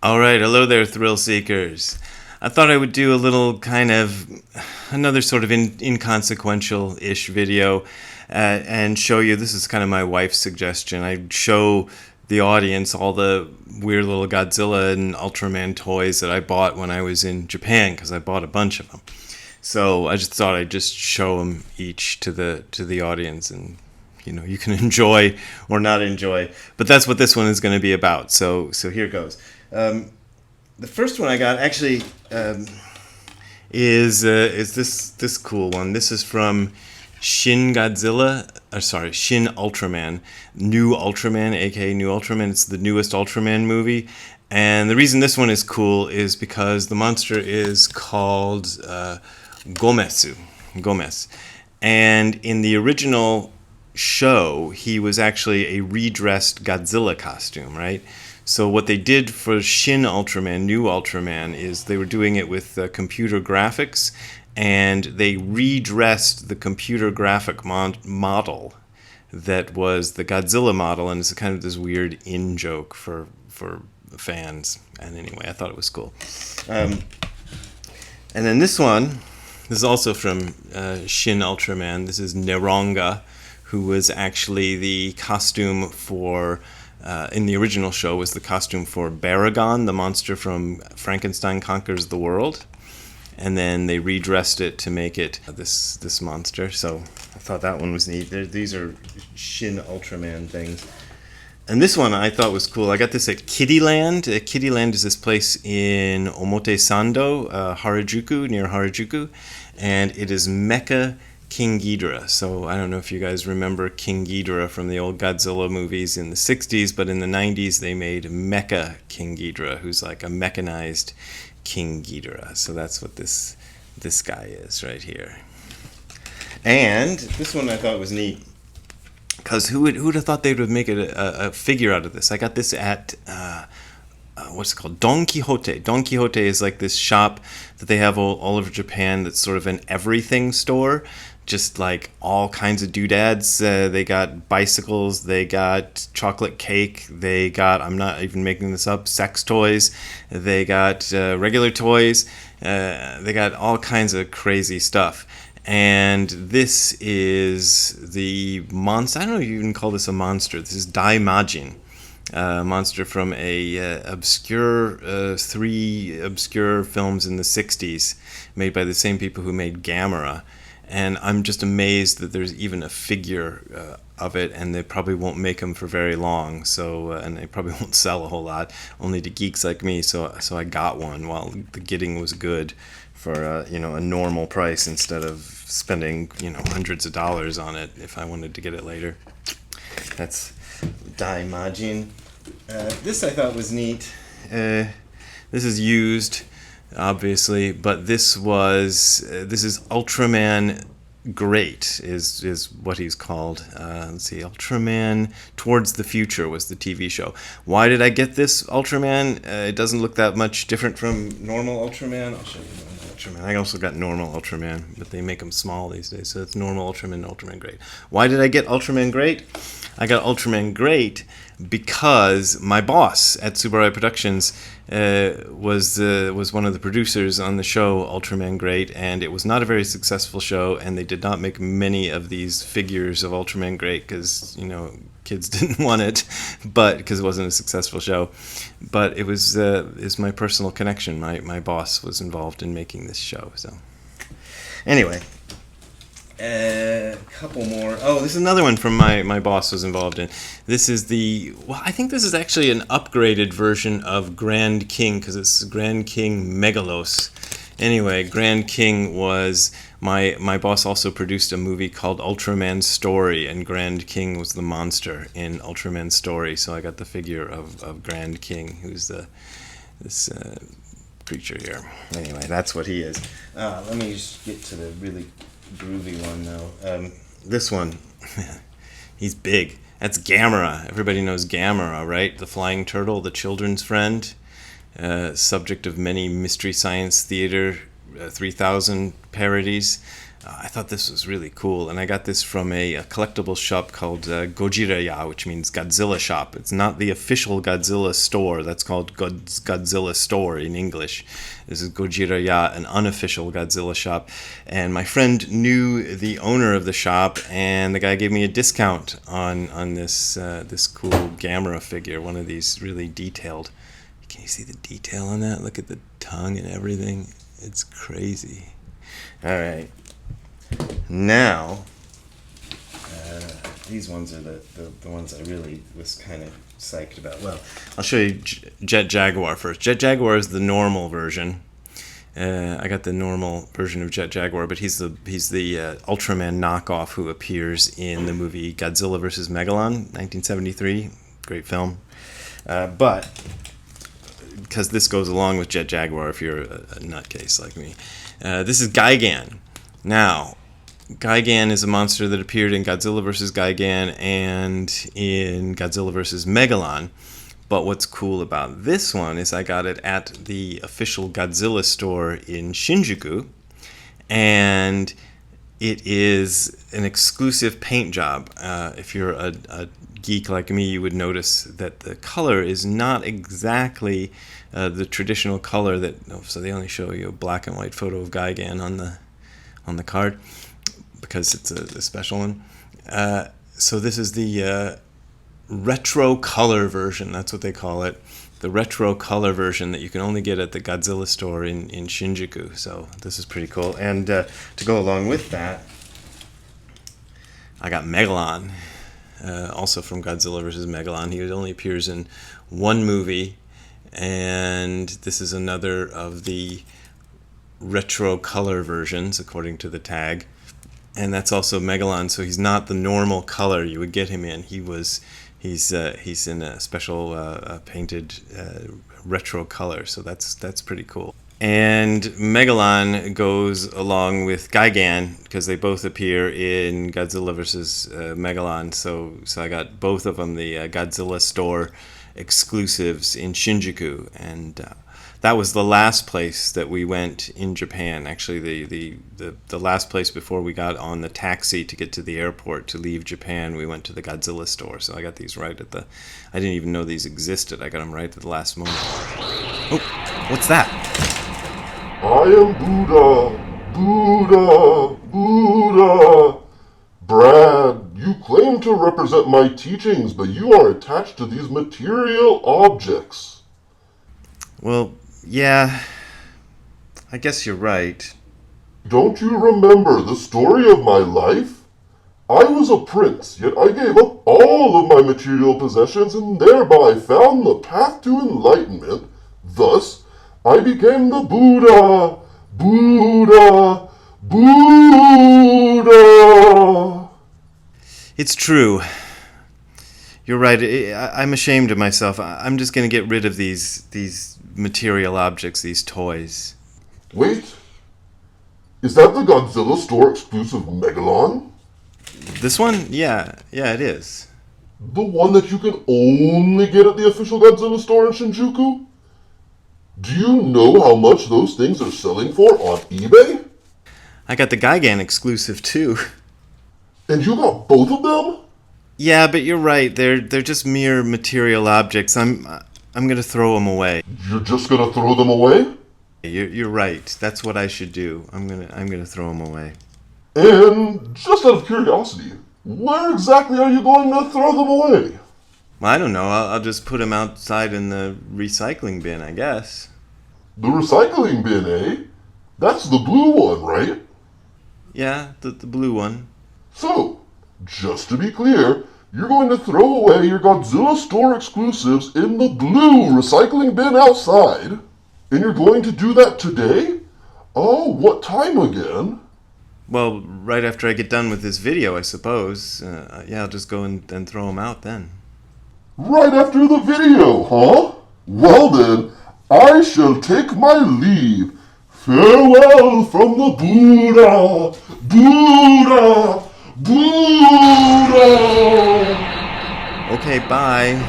All right, hello there, thrill seekers. I thought I would do a little kind of another sort of inconsequential ish video and show you. This is kind of my wife's suggestion. I show the audience all the weird little Godzilla and Ultraman toys that I bought when I was in Japan because I bought a bunch of them. So I just thought I'd just show them each to the audience, and you can enjoy or not enjoy. But that's what this one is going to be about. So here goes. The first one I got actually is this cool one. This is from Shin Ultraman, New Ultraman, aka New Ultraman. It's the newest Ultraman movie, and the reason this one is cool is because the monster is called Gomez, and in the original show, he was actually a redressed Godzilla costume, right? So what they did for Shin Ultraman, New Ultraman, is they were doing it with computer graphics, and they redressed the computer graphic model that was the Godzilla model, and it's kind of this weird in-joke for fans. And anyway, I thought it was cool. And then this is also from Shin Ultraman. This is Neronga, who was actually the costume for... in the original show was the costume for Baragon, the monster from Frankenstein Conquers the World, and then they redressed it to make it this monster. So I thought that one was neat. These are Shin Ultraman things. And this one I thought was cool. I got this at Kittyland. Kittyland is this place in Omotesando, Harajuku, near Harajuku, and it is Mecha King Ghidorah. So I don't know if you guys remember King Ghidorah from the old Godzilla movies in the 60s, but in the 90s they made Mecha King Ghidorah, who's like a mechanized King Ghidorah. So that's what this guy is right here. And this one I thought was neat, because who'd have thought they would make it a figure out of this? I got this at what's it called? Don Quixote. Don Quixote is like this shop that they have all over Japan that's sort of an everything store. Just like all kinds of doodads. They got bicycles, they got chocolate cake, they got, I'm not even making this up, sex toys, they got regular toys, they got all kinds of crazy stuff. And this is the monster. I don't know if you can call this a monster. This is Daimajin. Monster from three obscure films in the 60s, made by the same people who made Gamera. And I'm just amazed that there's even a figure of it, and they probably won't make them for very long. So, and they probably won't sell a whole lot, only to geeks like me. So I got one while the getting was good for a normal price instead of spending hundreds of dollars on it if I wanted to get it later. That's Daimajin. This I thought was neat. This is used, obviously, but this is Ultraman Great is what he's called. Let's see, Ultraman Towards the Future was the TV show. Why did I get this Ultraman? It doesn't look that much different from normal Ultraman. I'll show you normal Ultraman. I also got normal Ultraman, but they make them small these days, so it's normal Ultraman and Ultraman Great. Why did I get Ultraman Great? I got Ultraman Great because my boss at Tsubaraya Productions was one of the producers on the show Ultraman Great, and it was not a very successful show, and they did not make many of these figures of Ultraman Great because kids didn't want it, but because it wasn't a successful show. But it was my personal connection. My boss was involved in making this show. So anyway. A couple more. Oh, this is another one from my boss was involved in. This is I think this is actually an upgraded version of Grand King, because it's Grand King Megalos. Anyway, Grand King was, my boss also produced a movie called Ultraman Story, and Grand King was the monster in Ultraman Story, so I got the figure of Grand King, who's this creature here. Anyway, that's what he is. Let me just get to the really groovy one now. This one, he's big. That's Gamera. Everybody knows Gamera, right? The flying turtle, the children's friend, subject of many Mystery Science Theater 3000 parodies. I thought this was really cool, and I got this from a collectible shop called Gojiraya, which means Godzilla shop. It's not the official Godzilla store. That's called Godzilla store in English. This is Gojiraya, an unofficial Godzilla shop. And my friend knew the owner of the shop, and the guy gave me a discount on this cool Gamera figure, one of these really detailed. Can you see the detail on that? Look at the tongue and everything. It's crazy. All right. Now, these ones are the ones I really was kind of psyched about. Well, I'll show you Jet Jaguar first. Jet Jaguar is the normal version. I got the normal version of Jet Jaguar, but he's the Ultraman knockoff who appears in the movie Godzilla vs. Megalon, 1973. Great film. But because this goes along with Jet Jaguar if you're a nutcase like me. This is Gigan. Now, Gigan is a monster that appeared in Godzilla vs. Gigan and in Godzilla vs. Megalon. But what's cool about this one is I got it at the official Godzilla store in Shinjuku. And it is an exclusive paint job. If you're a geek like me, you would notice that the color is not exactly the traditional color that. So they only show you a black and white photo of Gigan on the card because it's a special one. So this is the retro color version. That's what they call it. The retro color version that you can only get at the Godzilla store in Shinjuku. So this is pretty cool. And to go along with that, I got Megalon, also from Godzilla vs. Megalon. He only appears in one movie, and this is another of the retro color versions, according to the tag. And that's also Megalon, so he's not the normal color you would get him in. He's in a special painted retro color, so that's pretty cool. And Megalon goes along with Gigan because they both appear in Godzilla vs. Megalon. So I got both of them, the Godzilla store exclusives in Shinjuku, and that was the last place that we went in Japan. Actually, the last place before we got on the taxi to get to the airport to leave Japan, we went to the Godzilla store. So I got these right at I didn't even know these existed. I got them right at the last moment. Oh, what's that? I am Buddha, Buddha, Buddha. Brad, you claim to represent my teachings, but you are attached to these material objects. Well, yeah, I guess you're right. Don't you remember the story of my life? I was a prince, yet I gave up all of my material possessions and thereby found the path to enlightenment. Thus, I became the Buddha, Buddha, Buddha. It's true. You're right. I'm ashamed of myself. I'm just going to get rid of these material objects, these toys. Wait, is that the Godzilla store exclusive Megalon? This one? Yeah, it is. The one that you can only get at the official Godzilla store in Shinjuku? Do you know how much those things are selling for on eBay? I got the Gigan exclusive too. And you got both of them? Yeah, but you're right. They're just mere material objects. I'm gonna throw them away. You're just gonna throw them away? You're right. That's what I should do. I'm gonna throw them away. And just out of curiosity, where exactly are you going to throw them away? Well, I don't know. I'll just put them outside in the recycling bin, I guess. The recycling bin, eh? That's the blue one, right? Yeah, the blue one. So, just to be clear, you're going to throw away your Godzilla store exclusives in the blue recycling bin outside? And you're going to do that today? Oh, what time again? Well, right after I get done with this video, I suppose. Yeah, I'll just go and throw them out then. Right after the video, huh? Well then, I shall take my leave. Farewell from the Buddha, Buddha, Buddha! Okay, bye.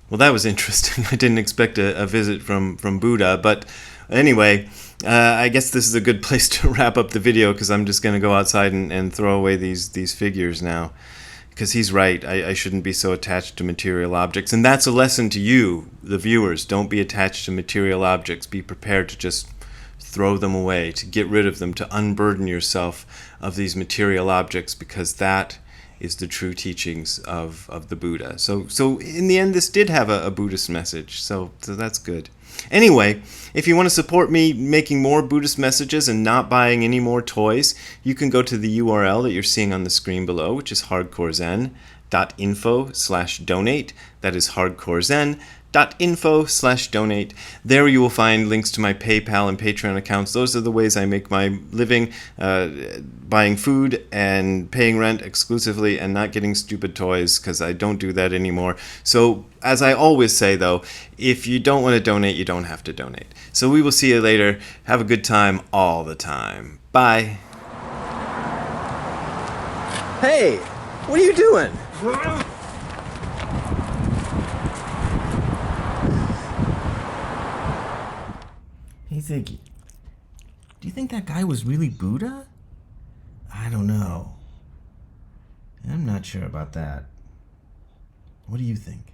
Well, that was interesting. I didn't expect a visit from Buddha, but Anyway, I guess this is a good place to wrap up the video because I'm just going to go outside and throw away these figures now. Because he's right, I shouldn't be so attached to material objects. And that's a lesson to you, the viewers. Don't be attached to material objects. Be prepared to just throw them away, to get rid of them, to unburden yourself of these material objects, because that is the true teachings of the Buddha. So in the end, this did have a Buddhist message, so that's good. Anyway, if you want to support me making more Buddhist messages and not buying any more toys, you can go to the URL that you're seeing on the screen below, which is hardcorezen.info/donate. That is hardcorezen.info/donate. There you will find links to my PayPal and Patreon accounts. Those are the ways I make my living, buying food and paying rent exclusively and not getting stupid toys, because I don't do that anymore. So, as I always say though, if you don't want to donate, you don't have to donate. So we will see you later. Have a good time all the time. Bye. Hey, what are you doing? Hey Ziggy, do you think that guy was really Buddha? I don't know. I'm not sure about that. What do you think?